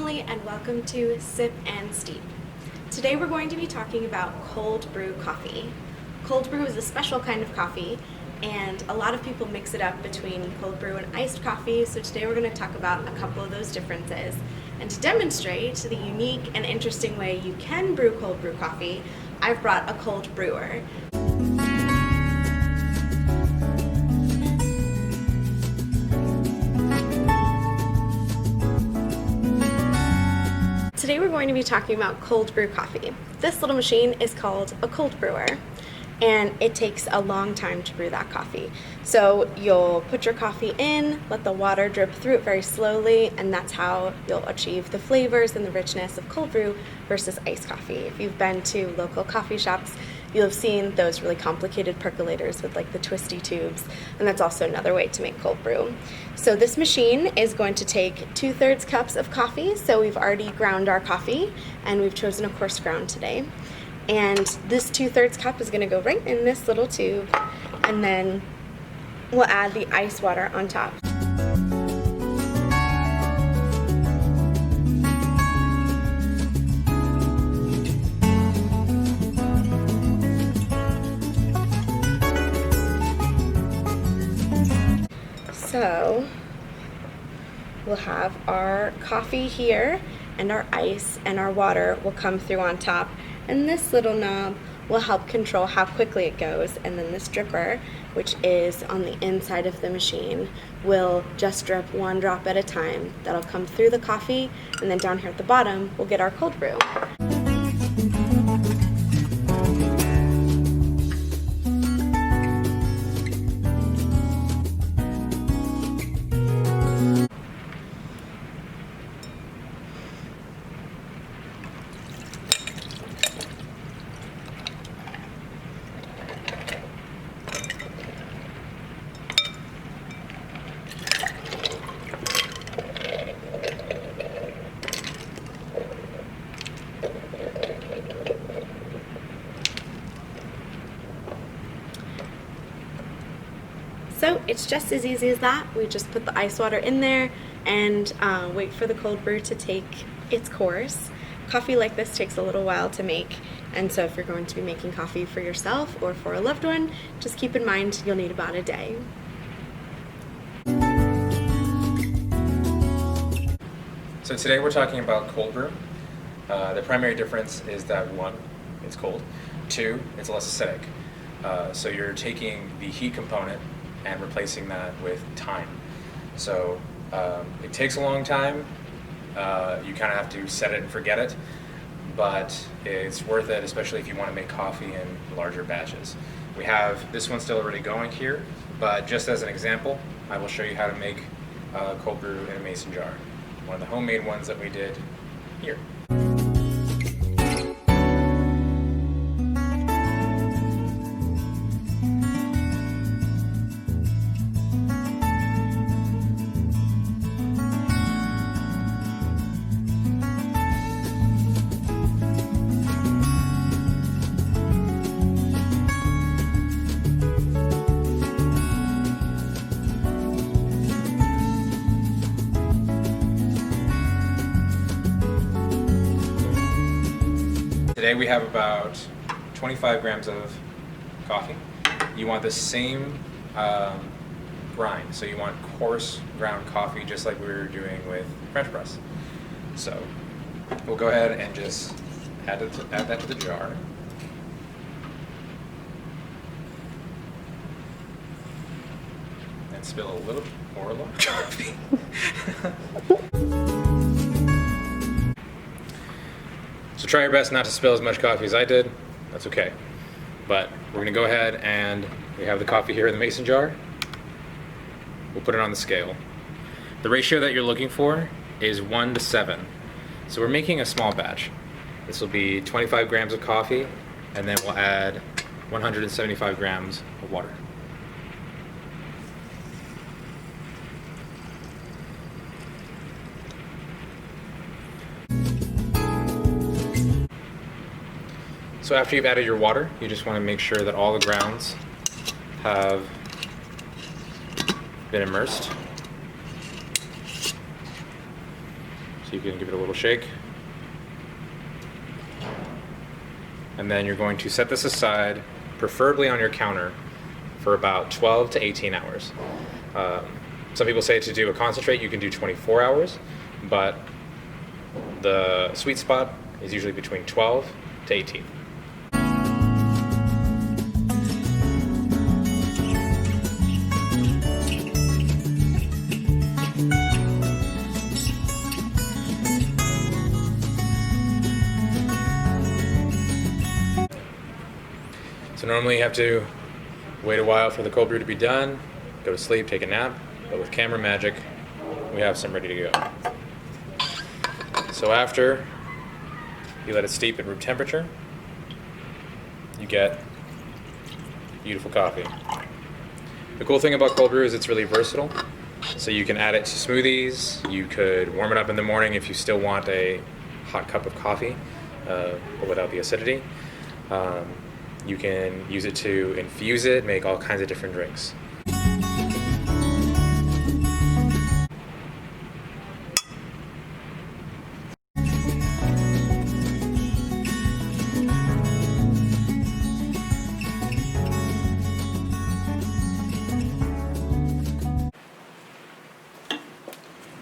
Emily and welcome to Sip and Steep. Today we're going to be talking about cold brew coffee. Cold brew is a special kind of coffee and a lot of people mix it up between cold brew and iced coffee, so today we're going to talk about a couple of those differences. And to demonstrate the unique and interesting way you can brew cold brew coffee, I've brought a cold brewer. Today we're going to be talking about cold brew coffee. This little machine is called a cold brewer, and it takes a long time to brew that coffee. So you'll put your coffee in, let the water drip through it very slowly, and that's how you'll achieve the flavors and the richness of cold brew versus iced coffee. If you've been to local coffee shops, you'll have seen those really complicated percolators with like the twisty tubes, and that's also another way to make cold brew. So this machine is going to take 2/3 cups of coffee. So we've already ground our coffee and we've chosen a coarse ground today. And this 2/3 cup is going to go right in this little tube, and then we'll add the ice water on top. So we'll have our coffee here, and our ice and our water will come through on top, and this little knob will help control how quickly it goes, and then this dripper, which is on the inside of the machine, will just drip one drop at a time. That'll come through the coffee, and then down here at the bottom we'll get our cold brew. So it's just as easy as that. We just put the ice water in there and wait for the cold brew to take its course. Coffee like this takes a little while to make, and so if you're going to be making coffee for yourself or for a loved one, just keep in mind you'll need about a day. So today we're talking about cold brew. The primary difference is that one, it's cold. Two, it's less acidic. So you're taking the heat component and replacing that with time. So it takes a long time. You kind of have to set it and forget it, but it's worth it, especially if you want to make coffee in larger batches. We have this one still already going here, but just as an example, I will show you how to make cold brew in a mason jar. One of the homemade ones that we did here. Today we have about 25 grams of coffee. You want the same grind, so you want coarse ground coffee just like we were doing with French press. So we'll go ahead and just add that to the jar. And spill a little more of the coffee. So try your best not to spill as much coffee as I did. That's okay. But we're gonna go ahead and we have the coffee here in the mason jar. We'll put it on the scale. The ratio that you're looking for is 1 to 7. So we're making a small batch. This will be 25 grams of coffee, and then we'll add 175 grams of water. So after you've added your water, you just want to make sure that all the grounds have been immersed. So you can give it a little shake. And then you're going to set this aside, preferably on your counter, for about 12 to 18 hours. Some people say to do a concentrate, you can do 24 hours, but the sweet spot is usually between 12 to 18. So normally you have to wait a while for the cold brew to be done, go to sleep, take a nap, but with camera magic, we have some ready to go. So after you let it steep at room temperature, you get beautiful coffee. The cool thing about cold brew is it's really versatile. So you can add it to smoothies, you could warm it up in the morning if you still want a hot cup of coffee, but without the acidity. You can use it to infuse it, make all kinds of different drinks.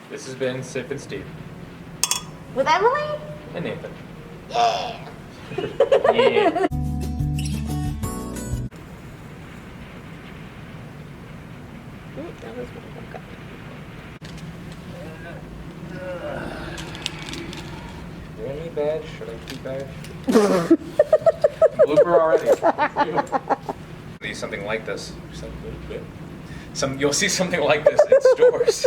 This has been Sip and Steve. With Emily? And Nathan. Yeah. Yeah. That was my cup. Do I need badge? Should I keep badge? Blooper already. Something like this. You'll see something like this in stores.